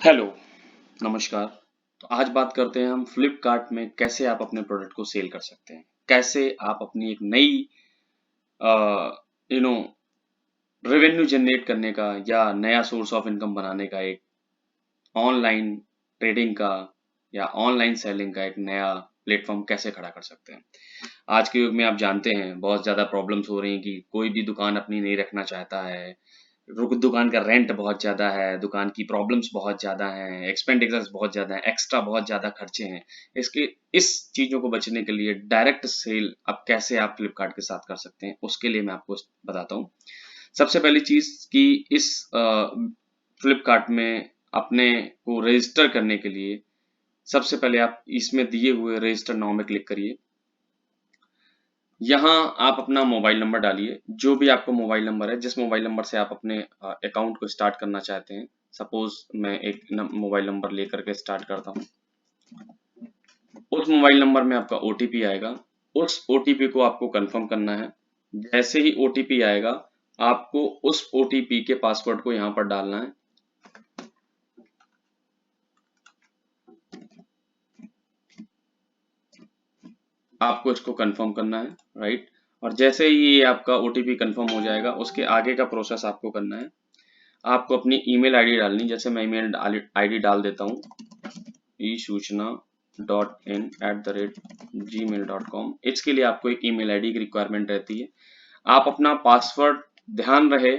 Hello, नमस्कार। तो आज बात करते हैं हम फ्लिपकार्ट में कैसे आप अपने प्रोडक्ट को सेल कर सकते हैं। कैसे आप अपनी एक नई यू नो रेवेन्यू जनरेट करने का या नया सोर्स ऑफ इनकम बनाने का एक ऑनलाइन ट्रेडिंग का या ऑनलाइन सेलिंग का एक नया प्लेटफॉर्म कैसे खड़ा कर सकते हैं। आज के युग में आप जानते हैं बहुत ज़्यादा प्रॉब्लम्स हो रही हैं कि कोई भी दुकान अपनी नहीं रखना चाहता है। दुकान का रेंट बहुत ज़्यादा है, दुकान की प्रॉब्लम्स बहुत ज़्यादा हैं, एक्सपेंडिचर्स बहुत ज़्यादा हैं, एक्स्ट्रा बहुत ज़्यादा खर्चे हैं। इसके इस चीज़ों को बचने के लिए डायरेक्ट सेल अब कैसे आप फ्लिपकार्ट के साथ कर सकते हैं, उसके लिए मैं आपको बताता हूँ। सबसे पहली चीज़ कि इस फ्लिपकार्ट में अपने को रजिस्टर करने के लिए सबसे पहले आप इसमें दिए हुए रजिस्टर नाउ में क्लिक करिए। यहाँ आप अपना मोबाइल नंबर डालिए, जो भी आपका मोबाइल नंबर है, जिस मोबाइल नंबर से आप अपने अकाउंट को स्टार्ट करना चाहते हैं। सपोज मैं एक मोबाइल नंबर लेकर के स्टार्ट करता हूँ। उस मोबाइल नंबर में आपका ओटीपी आएगा, उस ओटीपी को आपको कंफर्म करना है। जैसे ही ओटीपी आएगा, आपको उस ओटीपी के पासवर्ड को यहाँ पर डालना है। आपको इसको कंफर्म करना है, राइट। और जैसे ही ये आपका ओटीपी कंफर्म हो जाएगा, उसके आगे का प्रोसेस आपको करना है। आपको अपनी ईमेल आईडी डालनी, जैसे मैं ईमेल आईडी डाल देता हूँ esuchna.in@gmail.com। इसके लिए आपको एक ईमेल आईडी की रिक्वायरमेंट रहती है। आप अपना पासवर्ड, ध्यान रहे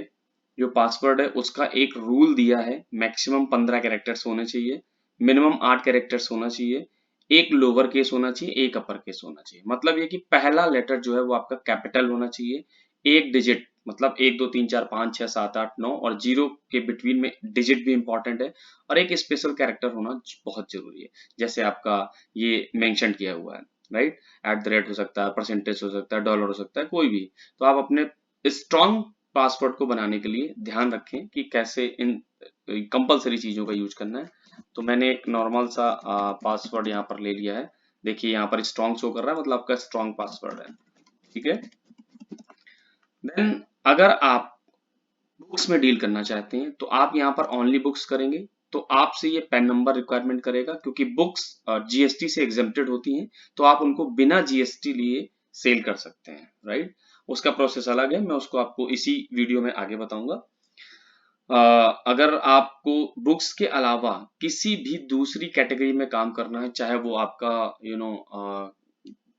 जो पासवर्ड है उसका एक रूल दिया है, मैक्सिमम 15 कैरेक्टर्स होने चाहिए, मिनिमम 8 कैरेक्टर्स होना चाहिए, एक लोअर केस होना चाहिए, एक अपर केस होना चाहिए। मतलब ये कि पहला लेटर जो है वो आपका कैपिटल होना चाहिए, एक डिजिट मतलब 1 2 3 4 5 6 7 8 9 और 0 के बिटवीन में डिजिट भी इंपॉर्टेंट है, और एक स्पेशल कैरेक्टर होना बहुत जरूरी है, जैसे आपका ये मेंशन किया हुआ है, राइट। @ हो सकता है, परसेंटेज हो सकता है, डॉलर हो सकता है, कोई भी। तो आप अपने स्ट्रॉन्ग पासवर्ड को बनाने के लिए ध्यान रखें कि कैसे इन कंपलसरी चीजों का यूज करना है। तो मैंने एक नॉर्मल सा पासवर्ड यहाँ पर ले लिया है। देखिए यहाँ पर स्ट्रॉन्ग शो कर रहा है, मतलब आपका स्ट्रॉन्ग पासवर्ड है, ठीक है। देन अगर आप बुक्स में डील करना चाहते हैं तो आप यहाँ पर ओनली बुक्स करेंगे, तो आपसे ये पैन नंबर रिक्वायरमेंट करेगा, क्योंकि बुक्स जीएसटी से एग्जेम्प्टेड होती हैं, तो आप उनको बिना जीएसटी लिए सेल कर सकते हैं, राइट। उसका प्रोसेस अलग है, मैं उसको आपको इसी वीडियो में आगे बताऊंगा। अगर आपको बुक्स के अलावा किसी भी दूसरी कैटेगरी में काम करना है, चाहे वो आपका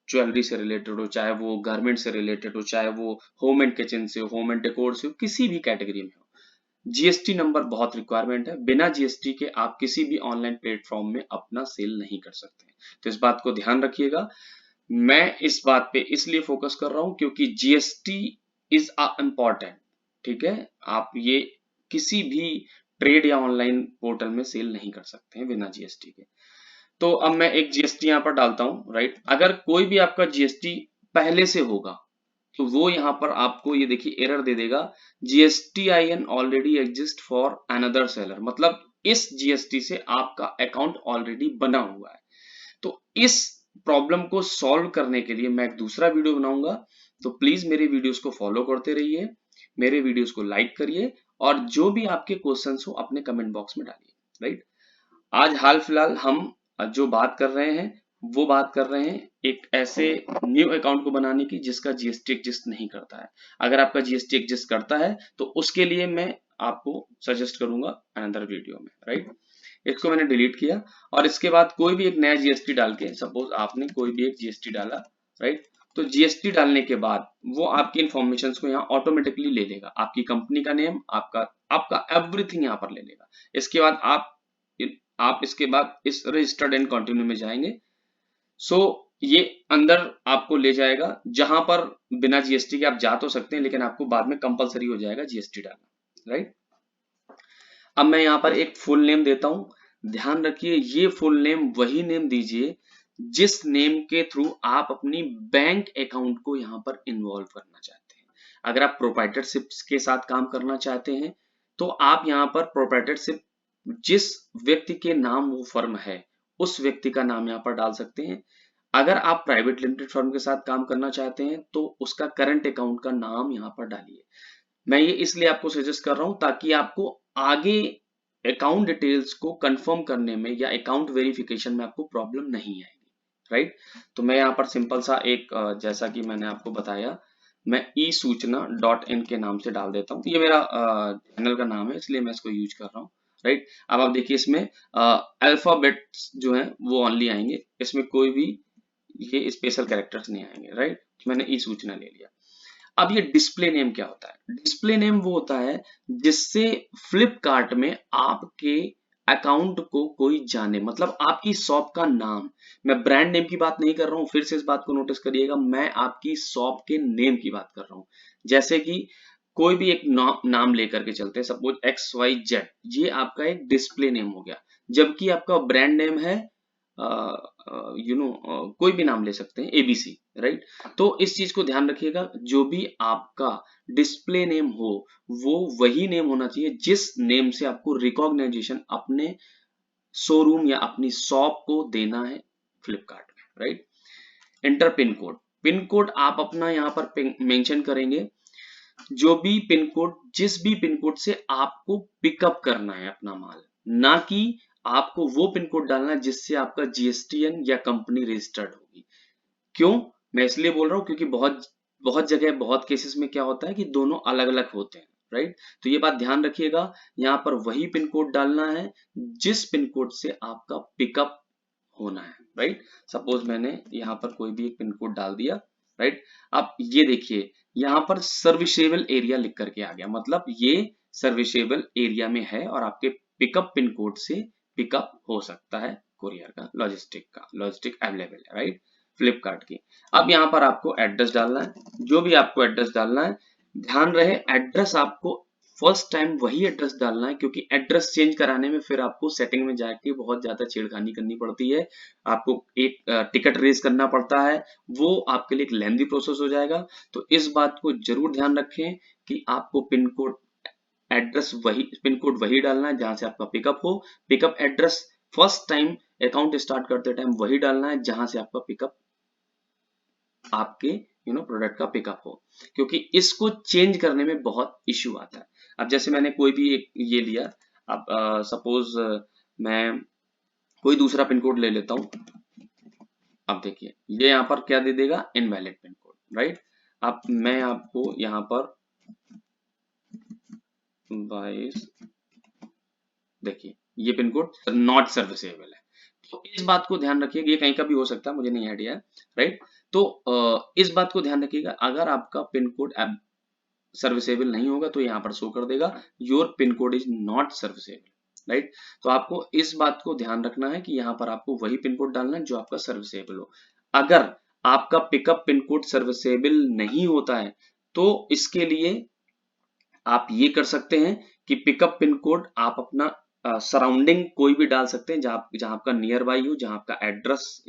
ज्वेलरी से रिलेटेड हो, चाहे वो गारमेंट से रिलेटेड हो, चाहे वो होम एंड किचन से हो, होम एंड डेकोर से हो, किसी भी कैटेगरी में हो, जीएसटी नंबर बहुत रिक्वायरमेंट है। बिना जीएसटी के आप किसी भी ऑनलाइन प्लेटफॉर्म में अपना सेल नहीं कर सकते। तो इस बात को ध्यान रखिएगा। मैं इस बात पे इसलिए फोकस कर रहा हूं क्योंकि जीएसटी इज इम्पॉर्टेंट, ठीक है। आप ये किसी भी ट्रेड या ऑनलाइन पोर्टल में सेल नहीं कर सकते हैं बिना जीएसटी के। तो अब मैं एक जीएसटी यहाँ पर डालता हूँ, राइट। अगर कोई भी आपका जीएसटी पहले से होगा तो वो यहाँ पर आपको ये देखिए एरर दे देगा, GSTIN already exist for another seller, मतलब इस जीएसटी से आपका अकाउंट ऑलरेडी बना हुआ है। तो इस प्रॉब्लम को सॉल्व करने के लिए मैं एक दूसरा वीडियो बनाऊंगा, तो प्लीज मेरे वीडियोस को फॉलो करते रहिए, मेरे वीडियोस को लाइक करिए, और जो भी आपके क्वेश्चंस हो अपने कमेंट बॉक्स में डालिए, राइट। आज हाल फिलहाल हम जो बात कर रहे हैं वो बात कर रहे हैं एक ऐसे न्यू अकाउंट को बनाने की जिसका जीएसटी एग्जिस्ट नहीं करता है। अगर आपका जीएसटी एग्जिस्ट करता है तो उसके लिए मैं आपको सजेस्ट करूंगा अनदर वीडियो में, राइट। इसको मैंने डिलीट किया, और इसके बाद कोई भी एक नया जीएसटी डाल के, सपोज आपने कोई भी एक जीएसटी डाला, राइट। तो जीएसटी डालने के बाद वो आपकी इंफॉर्मेशन को यहाँ ऑटोमेटिकली ले लेगा, आपकी कंपनी का नेम, आपका आपका एवरीथिंग यहाँ पर ले लेगा। इसके बाद आप इसके बाद इस रजिस्टर्ड एंड कंटिन्यू में जाएंगे। सो ये अंदर आपको ले जाएगा जहां पर बिना जीएसटी के आप जा तो सकते हैं, लेकिन आपको बाद में कंपलसरी हो जाएगा जीएसटी डालना, राइट। अब मैं यहाँ पर एक फुल नेम देता हूं। ध्यान रखिए ये फुल नेम वही नेम दीजिए जिस नेम के थ्रू आप अपनी बैंक अकाउंट को यहाँ पर इन्वॉल्व करना चाहते हैं। अगर आप प्रोप्राइटरशिप के साथ काम करना चाहते हैं तो आप यहाँ पर प्रोप्राइटरशिप, जिस व्यक्ति के नाम वो फर्म है उस व्यक्ति का नाम यहाँ पर डाल सकते हैं। अगर आप प्राइवेट लिमिटेड फर्म के साथ काम करना चाहते हैं तो उसका करंट अकाउंट का नाम यहाँ पर डालिए। मैं ये इसलिए आपको सजेस्ट कर रहा हूं ताकि आपको आगे अकाउंट डिटेल्स को कंफर्म करने में या अकाउंट वेरिफिकेशन में आपको प्रॉब्लम नहीं आएगी, राइट। तो मैं यहाँ पर सिंपल सा एक जैसा कि मैंने आपको बताया, मैं ई सूचना डॉट इन के नाम से डाल देता हूँ। ये मेरा चैनल का नाम है, इसलिए मैं इसको यूज कर रहा हूँ, राइट। अब आप देखिए इसमें अल्फाबेट्स जो हैं वो ओनली आएंगे, इसमें कोई भी ये स्पेशल कैरेक्टर्स नहीं आएंगे, राइट। मैंने ई सूचना ले लिया। अब ये डिस्प्ले नेम क्या होता है? डिस्प्ले नेम वो होता है जिससे फ्लिपकार्ट में आपके अकाउंट को कोई जाने, मतलब आपकी शॉप का नाम। मैं ब्रांड नेम की बात नहीं कर रहा हूं, फिर से इस बात को नोटिस करिएगा, मैं आपकी शॉप के नेम की बात कर रहा हूं। जैसे कि कोई भी एक नाम लेकर के चलते हैं, सपोज XYZ, ये आपका एक डिस्प्ले नेम हो गया। जबकि आपका ब्रांड नेम है कोई भी नाम ले सकते हैं, ABC, राइट। तो इस चीज को ध्यान रखिएगा, जो भी आपका डिस्प्ले नेम हो वो वही नेम होना चाहिए जिस नेम से आपको रिकॉग्नाइजेशन अपने शोरूम या अपनी शॉप को देना है फ्लिपकार्ट में, right. Enter pin code. Pin code आप अपना यहाँ पर मेंशन करेंगे, जो भी पिन कोड, जिस भी पिन कोड से आपको पिकअप करना है अपना माल, ना कि आपको वो पिन कोड डालना है जिससे आपका GSTN या कंपनी रजिस्टर्ड होगी। क्यों मैं इसलिए बोल रहा हूं, क्योंकि बहुत बहुत जगह बहुत केसेस में क्या होता है कि दोनों अलग अलग होते हैं, राइट। तो ये बात ध्यान रखिएगा, यहाँ पर वही पिन कोड डालना है जिस पिन कोड से आपका पिकअप होना है, राइट। सपोज मैंने यहाँ पर कोई भी एक पिन कोड डाल दिया, राइट। अब ये देखिए यहाँ पर सर्विसेबल एरिया लिख करके आ गया, मतलब ये सर्विसेबल एरिया में है और आपके पिकअप पिन कोड से पिकअप हो सकता है, कुरियर का, लॉजिस्टिक अवेलेबल है, राइट, फ्लिपकार्ट की। अब यहाँ पर आपको एड्रेस डालना है, जो भी आपको एड्रेस डालना है, ध्यान रहे एड्रेस आपको फर्स्ट टाइम वही एड्रेस डालना है, क्योंकि एड्रेस चेंज कराने में फिर आपको सेटिंग में जाके बहुत ज्यादा छेड़खानी करनी पड़ती है, आपको एक टिकट रेज करना पड़ता है, वो आपके लिए एक लेंथी प्रोसेस हो जाएगा। तो इस बात को जरूर ध्यान रखें कि आपको पिन कोड एड्रेस वही, पिन कोड वही डालना है जहां से आपका पिकअप हो। Pickup address first time account start करते टाइम वही डालना है जहां से आपका पिकअप, आपके प्रोडक्ट का पिकअप हो, क्योंकि इसको चेंज करने में बहुत इश्यू आता है। अब जैसे मैंने कोई भी एक ये लिया, अब सपोज मैं कोई दूसरा पिन कोड ले लेता हूं। अब देखिए ये यहाँ पर क्या दे देगा, इनवैलिड पिन कोड, राइट। अब मैं आपको यहाँ पर 22, देखिए ये पिन कोड नॉट सर्विसेबल है। तो इस बात को ध्यान रखिएगा, ये कहीं का भी हो सकता है, मुझे नहीं आइडिया है, राइट। तो इस बात को ध्यान रखिएगा, अगर आपका पिन कोड सर्विसेबल नहीं होगा तो यहाँ पर शो कर देगा your pin code is not serviceable, right. तो आपको इस बात को ध्यान रखना है कि यहाँ पर आपको वही पिन कोड डालना है जो आपका सर्विसेबल हो। अगर आपका पिकअप पिन कोड सर्विसेबल नहीं होता है तो इसके लिए आप ये कर सकते हैं कि पिकअप पिन कोड आप अपना सराउंडिंग कोई भी डाल सकते हैं, जहां आपका नियर बाई हो, जहां आपका एड्रेस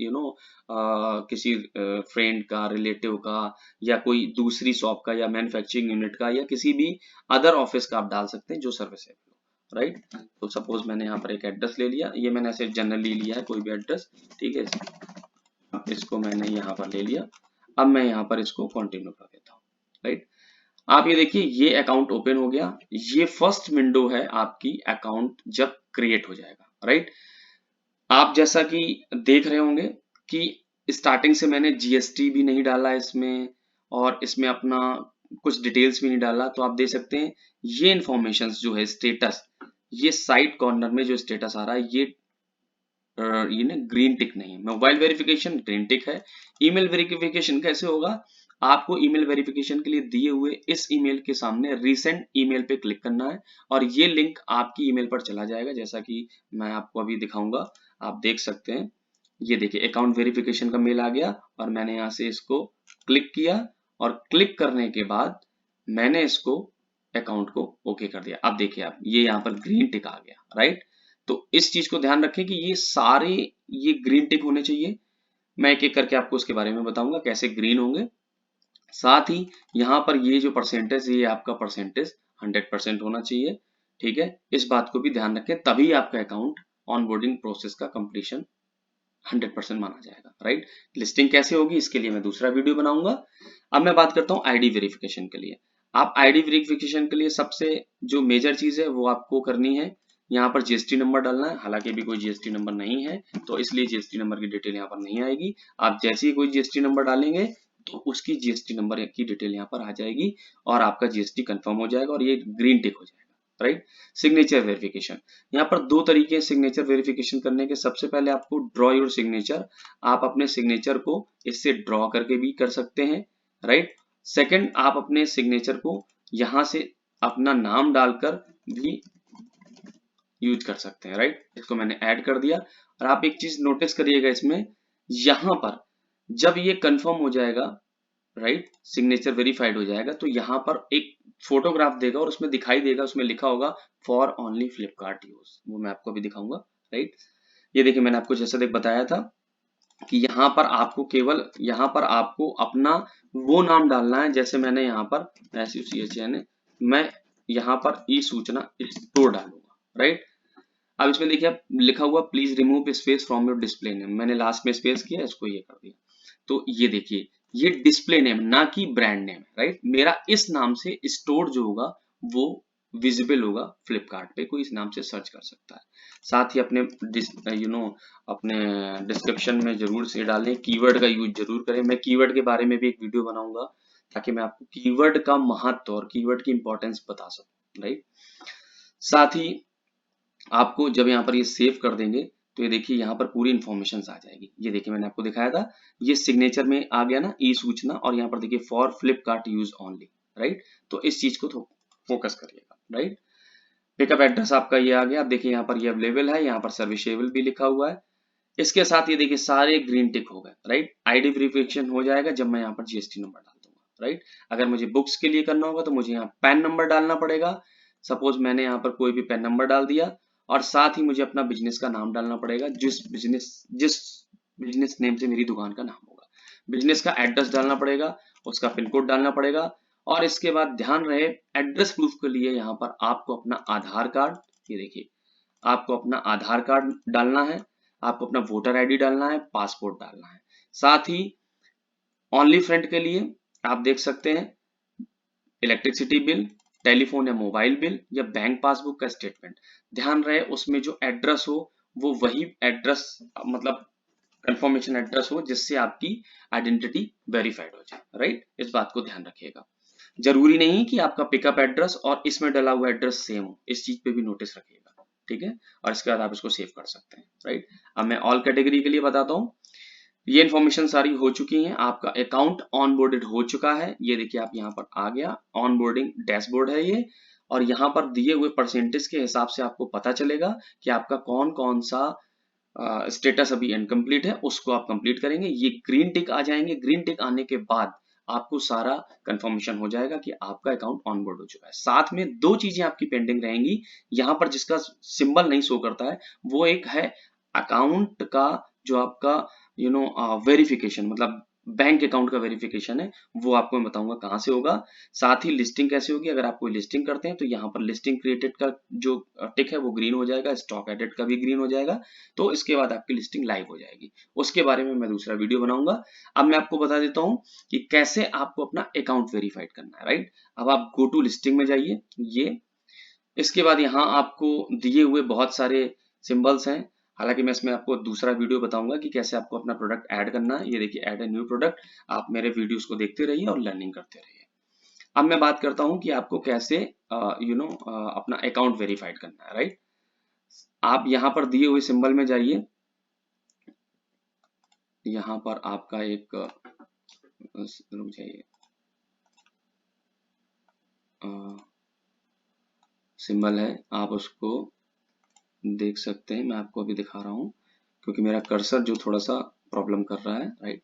किसी फ्रेंड का, रिलेटिव का, या कोई दूसरी शॉप का, या मैन्युफैक्चरिंग यूनिट का, या किसी भी अदर ऑफिस का आप डाल सकते हैं जो सर्विसेबल हो, राइट। तो सपोज मैंने यहाँ पर एक एड्रेस ले लिया, ये मैंने ऐसे जनरली लिया है कोई भी एड्रेस, ठीक है। इसको मैंने यहाँ पर ले लिया, अब मैं यहाँ पर इसको कंटिन्यू कर देता हूँ, राइट। आप ये देखिए ये अकाउंट ओपन हो गया, ये फर्स्ट विंडो है आपकी अकाउंट जब क्रिएट हो जाएगा, राइट। आप जैसा कि देख रहे होंगे कि स्टार्टिंग से मैंने GST भी नहीं डाला इसमें, और इसमें अपना कुछ डिटेल्स भी नहीं डाला। तो आप देख सकते हैं ये इंफॉर्मेशन जो है स्टेटस, ये साइड कॉर्नर में जो स्टेटस आ रहा है ये ना ग्रीन टिक नहीं है। मोबाइल वेरिफिकेशन ग्रीन टिक है। ईमेल वेरिफिकेशन कैसे होगा, आपको ईमेल वेरिफिकेशन के लिए दिए हुए इस ईमेल के सामने रीसेंट ईमेल पे क्लिक करना है और ये लिंक आपकी ईमेल पर चला जाएगा, जैसा कि मैं आपको अभी दिखाऊंगा। आप देख सकते हैं, ये देखिए अकाउंट वेरिफिकेशन का मेल आ गया और मैंने यहाँ से इसको क्लिक किया, और क्लिक करने के बाद मैंने इसको अकाउंट को ओके कर दिया। अब देखिए आप, ये यहाँ पर ग्रीन टिक आ गया, राइट। तो इस चीज को ध्यान रखें कि ये सारे ये ग्रीन टिक होने चाहिए। मैं एक एक करके आपको उसके बारे में बताऊंगा कैसे ग्रीन होंगे। साथ ही यहाँ पर ये जो परसेंटेज, ये आपका परसेंटेज 100% होना चाहिए, ठीक है। इस बात को भी ध्यान रखें, तभी आपका अकाउंट ऑनबोर्डिंग प्रोसेस का कंप्लीशन 100% माना जाएगा, राइट। लिस्टिंग कैसे होगी इसके लिए मैं दूसरा वीडियो बनाऊंगा। अब मैं बात करता हूँ आईडी वेरिफिकेशन के लिए। आप आईडी वेरिफिकेशन के लिए सबसे जो मेजर चीज है वो आपको करनी है, यहाँ पर जीएसटी नंबर डालना है, हालांकि अभी कोई जीएसटी नंबर नहीं है तो इसलिए जीएसटी नंबर की डिटेल यहाँ पर नहीं आएगी। आप जैसे ही कोई जीएसटी नंबर डालेंगे तो उसकी जीएसटी नंबर की डिटेल यहाँ पर आ जाएगी और आपका जीएसटी कंफर्म हो जाएगा और ये ग्रीन टिक हो जाएगा, राइट। सिग्नेचर वेरिफिकेशन, यहाँ पर दो तरीके हैं सिग्नेचर वेरिफिकेशन करने के। सबसे पहले आपको ड्रॉ योर सिग्नेचर, आप अपने सिग्नेचर को इससे ड्रॉ करके भी कर सकते हैं, राइट। सेकंड, आप अपने सिग्नेचर को यहाँ से अपना नाम डालकर भी यूज कर सकते हैं, राइट। इसको मैंने ऐड कर दिया। और आप एक चीज नोटिस करिएगा इसमें, यहाँ पर जब ये कंफर्म हो जाएगा, राइट, सिग्नेचर वेरीफाइड हो जाएगा, तो यहाँ पर एक फोटोग्राफ देगा और उसमें दिखाई देगा, उसमें लिखा होगा फॉर ओनली फ्लिपकार्ट यूज। वो मैं आपको भी दिखाऊंगा, राइट। ये देखिए मैंने आपको जैसा देख बताया था कि यहाँ पर आपको केवल यहाँ पर आपको अपना वो नाम डालना है, जैसे मैंने यहाँ पर मैं यहाँ पर ई सूचना स्टोर डालूंगा, राइट। अब इसमें देखिए आप लिखा हुआ please remove space from your display name, मैंने लास्ट में स्पेस किया, इसको ये कर दिया। तो ये देखिए ये डिस्प्ले नेम ना कि ब्रांड नेम, राइट। मेरा इस नाम से स्टोर जो होगा वो विजिबल होगा फ्लिपकार्ट पे, कोई इस नाम से सर्च कर सकता है। साथ ही अपने अपने डिस्क्रिप्शन में जरूर से डालें, कीवर्ड का यूज जरूर करें। मैं कीवर्ड के बारे में भी एक वीडियो बनाऊंगा ताकि मैं आपको कीवर्ड का महत्व और कीवर्ड की इंपॉर्टेंस बता सकूं, राइट। साथ ही आपको जब यहाँ पर ये सेव कर देंगे तो ये देखिए यहाँ पर पूरी इन्फॉर्मेशन आ जाएगी। ये देखिए मैंने आपको दिखाया था, ये सिग्नेचर में आ गया ना ई सूचना, और यहाँ पर देखिए for Flipkart use only, right. तो इस चीज को फोकस करिएगा, राइट। पिकअप एड्रेस आपका ये आ गया। आप देखिए यहाँ पर ये अवेलेबल है, यहाँ पर सर्विसेबल भी लिखा हुआ है। इसके साथ ये देखिए सारे ग्रीन टिक हो गए, राइट। आईडी वेरिफिकेशन हो जाएगा जब मैं यहाँ पर जीएसटी नंबर डाल दूंगा, राइट। अगर मुझे बुक्स के लिए करना होगा तो मुझे यहाँ पैन नंबर डालना पड़ेगा। सपोज मैंने यहाँ पर कोई भी पैन नंबर डाल दिया, और साथ ही मुझे अपना बिजनेस का नाम डालना पड़ेगा, जिस बिजनेस नेम से मेरी दुकान का नाम होगा। बिजनेस का एड्रेस डालना पड़ेगा, उसका पिन कोड डालना पड़ेगा, और इसके बाद ध्यान रहे एड्रेस प्रूफ के लिए यहाँ पर आपको अपना आधार कार्ड, ये देखिए आपको अपना आधार कार्ड डालना है, आपको अपना वोटर आईडी डालना है, पासपोर्ट डालना है। साथ ही ओनली फ्रेंड के लिए आप देख सकते हैं इलेक्ट्रिसिटी बिल, टेलीफोन या मोबाइल बिल, या बैंक पासबुक का स्टेटमेंट। ध्यान रहे उसमें जो एड्रेस हो वो वही एड्रेस, मतलब कंफर्मेशन एड्रेस हो जिससे आपकी आइडेंटिटी वेरीफाइड हो जाए, राइट। इस बात को ध्यान रखिएगा। जरूरी नहीं कि आपका पिकअप एड्रेस और इसमें डला हुआ एड्रेस सेम हो, इस चीज पे भी नोटिस रखिएगा, ठीक है। और इसके बाद आप इसको सेव कर सकते हैं, राइट। अब मैं ऑल कैटेगरी के लिए बताता हूँ। ये इन्फॉर्मेशन सारी हो चुकी है, आपका अकाउंट ऑनबोर्डेड हो चुका है। ये देखिए आप यहाँ पर आ गया, ऑनबोर्डिंग डैशबोर्ड है ये, और यहाँ पर दिए हुए परसेंटेज के हिसाब से आपको पता चलेगा कि आपका कौन कौन सा स्टेटस अभी इनकम्प्लीट है, उसको आप कंप्लीट करेंगे। ये ग्रीन टिक आ जाएंगे, ग्रीन टिक आने के बाद आपको सारा कंफर्मेशन हो जाएगा कि आपका अकाउंट ऑनबोर्ड हो चुका है। साथ में दो चीजें आपकी पेंडिंग रहेंगी, यहाँ पर जिसका सिंबल नहीं शो करता है, वो एक है अकाउंट का जो आपका वेरिफिकेशन, मतलब बैंक अकाउंट का वेरिफिकेशन है, वो आपको मैं बताऊंगा कहाँ से होगा। साथ ही लिस्टिंग कैसे होगी, अगर आप कोई लिस्टिंग करते हैं तो यहाँ पर लिस्टिंग क्रिएटेड का जो टिक है वो ग्रीन हो जाएगा, स्टॉक एडेड का भी ग्रीन हो जाएगा। तो इसके बाद आपकी लिस्टिंग लाइव हो जाएगी। उसके बारे में मैं दूसरा वीडियो बनाऊंगा। अब मैं आपको बता देता हूँ कि कैसे आपको अपना अकाउंट वेरीफाइड करना है, राइट। अब आप गो टू लिस्टिंग में जाइए, ये इसके बाद यहाँ आपको दिए हुए बहुत सारे सिंबल्स हैं, हालांकि मैं इसमें आपको दूसरा वीडियो बताऊंगा कि कैसे आपको अपना प्रोडक्ट ऐड करना है। ये देखिए ऐड ए न्यू प्रोडक्ट, आप मेरे वीडियोस को देखते रहिए और लर्निंग करते रहिए। अब मैं बात करता हूँ कि आपको कैसे अपना अकाउंट वेरीफाइड करना है, राइट। आप यहाँ पर दिए हुए सिंबल में जाइए, यहाँ पर आपका एक रुक जाइए, सिंबल है, आप उसको देख सकते हैं। मैं आपको अभी दिखा रहा हूँ क्योंकि मेरा कर्सर जो थोड़ा सा प्रॉब्लम कर रहा है, राइट।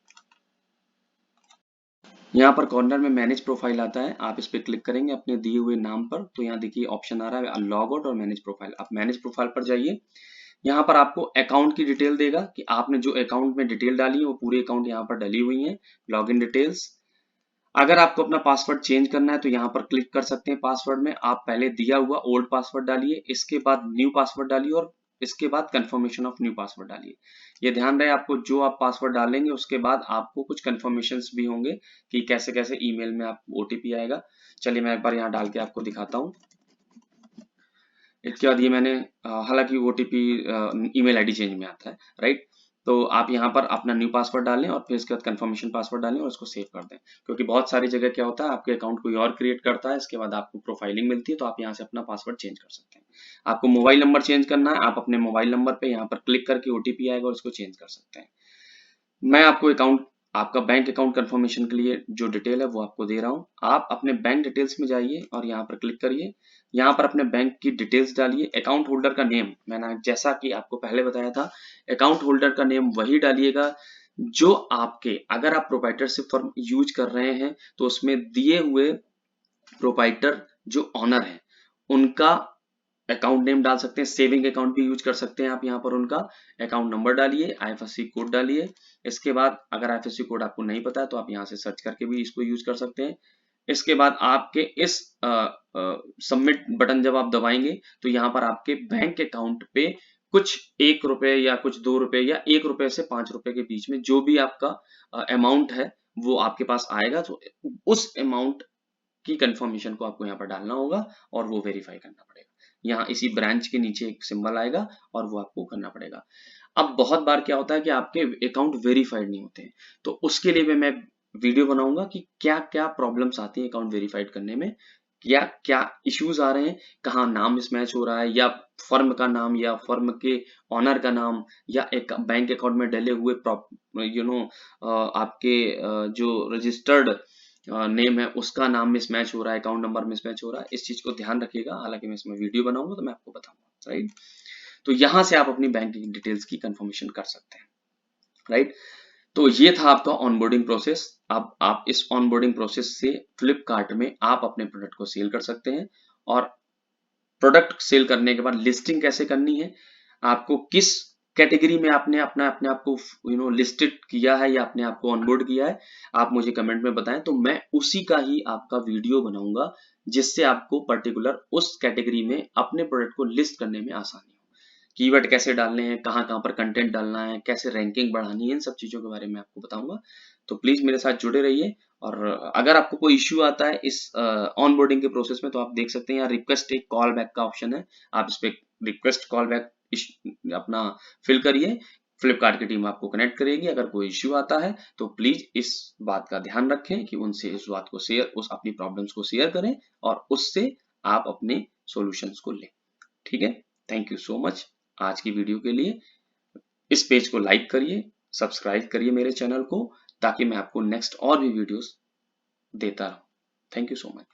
यहाँ पर कॉर्नर में मैनेज प्रोफाइल आता है, आप इस पे क्लिक करेंगे अपने दिए हुए नाम पर, तो यहाँ देखिए ऑप्शन आ रहा है लॉग आउट और मैनेज प्रोफाइल। आप मैनेज प्रोफाइल पर जाइए, यहाँ पर आपको अकाउंट की डिटेल देगा कि आपने जो अकाउंट में डिटेल डाली है वो पूरी अकाउंट यहाँ पर डली हुई है, लॉग इन डिटेल्स। अगर आपको अपना पासवर्ड चेंज करना है तो यहाँ पर क्लिक कर सकते हैं। पासवर्ड में आप पहले दिया हुआ ओल्ड पासवर्ड डालिए, इसके बाद न्यू पासवर्ड डालिए, और इसके बाद कंफर्मेशन ऑफ न्यू पासवर्ड डालिए। ये ध्यान रहे आपको जो आप पासवर्ड डालेंगे उसके बाद आपको कुछ कंफर्मेशंस भी होंगे कि कैसे कैसे ईमेल में आप ओटीपी आएगा। चलिए मैं एक बार यहाँ डाल के आपको दिखाता हूँ। इसके बाद ये मैंने हालांकि ओटीपी ईमेल आईडी चेंज में आता है, राइट। तो आप यहाँ पर अपना न्यू पासवर्ड डालें और फिर इसके बाद कंफर्मेशन पासवर्ड डालें और उसको सेव कर दें, क्योंकि बहुत सारी जगह क्या होता है आपके अकाउंट कोई और क्रिएट करता है, इसके बाद आपको प्रोफाइलिंग मिलती है, तो आप यहाँ से अपना पासवर्ड चेंज कर सकते हैं। आपको मोबाइल नंबर चेंज करना है, आप अपने मोबाइल नंबर पे यहाँ पर क्लिक करके ओटीपी आएगा और उसको चेंज कर सकते हैं। मैं आपको अकाउंट, आपका बैंक अकाउंट कंफर्मेशन के लिए जो डिटेल है वो आपको दे रहा हूँ। आप अपने बैंक डिटेल्स में जाइए और यहाँ पर क्लिक करिए, यहाँ पर अपने बैंक की डिटेल्स डालिए। अकाउंट होल्डर का नेम, मैंने जैसा कि आपको पहले बताया था, अकाउंट होल्डर का नेम वही डालिएगा जो आपके, अगर आप प्रोप्राइटरशिप फर्म यूज कर रहे हैं तो उसमें दिए हुए प्रोप्राइटर जो ऑनर है उनका अकाउंट नेम डाल सकते हैं। सेविंग अकाउंट भी यूज कर सकते हैं आप, यहाँ पर उनका अकाउंट नंबर डालिए, आईएफएससी कोड डालिए। इसके बाद अगर आईएफएससी कोड आपको नहीं पता है तो आप यहाँ से सर्च करके भी इसको यूज कर सकते हैं। इसके बाद आपके इस सबमिट बटन जब आप दबाएंगे तो यहाँ पर आपके बैंक अकाउंट पे कुछ 1 रुपए या कुछ 2 रुपए या 1 रुपए से 5 रुपए के बीच में जो भी आपका अमाउंट है वो आपके पास आएगा। तो उस अमाउंट की कंफर्मेशन को आपको यहाँ पर डालना होगा और वो वेरीफाई करना पड़ेगा। यहाँ इसी ब्रांच के नीचे एक सिंबल आएगा और वो आपको करना पड़ेगा। अब बहुत बार क्या होता है कि आपके अकाउंट वेरीफाइड नहीं होते हैं, तो उसके लिए मैं वीडियो बनाऊंगा कि क्या क्या प्रॉब्लम्स आती है अकाउंट वेरीफाइड करने में, क्या क्या इश्यूज आ रहे हैं, कहाँ नाम मिसमैच हो रहा है, या फर्म का नाम या फर्म के ऑनर का नाम या एक बैंक अकाउंट में डले हुए आपके जो रजिस्टर्ड नेम है उसका नाम मिसमैच हो रहा है, अकाउंट नंबर मिसमैच हो रहा है। इस चीज को ध्यान रखिएगा, हालांकि मैं इसमें वीडियो बनाऊंगा तो मैं आपको बताऊंगा, राइट। तो यहां से आप अपनी बैंक डिटेल्स की कंफर्मेशन कर सकते हैं, राइट। तो ये था आपका ऑनबोर्डिंग प्रोसेस। अब आप इस ऑनबोर्डिंग प्रोसेस से फ्लिपकार्ट में आप अपने प्रोडक्ट को सेल कर सकते हैं। और प्रोडक्ट सेल करने के बाद लिस्टिंग कैसे करनी है, आपको किस कैटेगरी में आपने अपने आप को लिस्टेड किया है या अपने आप को ऑनबोर्ड किया है, आप मुझे कमेंट में बताएं, तो मैं उसी का ही आपका वीडियो बनाऊंगा जिससे आपको पर्टिकुलर उस कैटेगरी में अपने प्रोडक्ट को लिस्ट करने में आसानी हो। कीवर्ड कैसे डालने हैं, कहाँ कहाँ पर कंटेंट डालना है, कैसे रैंकिंग बढ़ानी है, इन सब चीजों के बारे में आपको बताऊंगा। तो प्लीज मेरे साथ जुड़े रहिए। और अगर आपको कोई इश्यू आता है इस ऑनबोर्डिंग के प्रोसेस में तो आप देख सकते हैं यहाँ रिक्वेस्ट एक कॉल बैक का ऑप्शन है, आप इस पे रिक्वेस्ट कॉल बैक अपना फिल करिए, फ्लिपकार्ट की टीम आपको कनेक्ट करेगी। अगर कोई इश्यू आता है तो प्लीज इस बात का ध्यान रखें कि उनसे इस बात को शेयर, उस अपनी प्रॉब्लम्स को शेयर करें और उससे आप अपने सॉल्यूशंस को लें, ठीक है। थैंक यू सो मच आज की वीडियो के लिए। इस पेज को लाइक करिए, सब्सक्राइब करिए मेरे चैनल को, ताकि मैं आपको नेक्स्ट और भी वीडियोस देता रहूं। Thank you so much.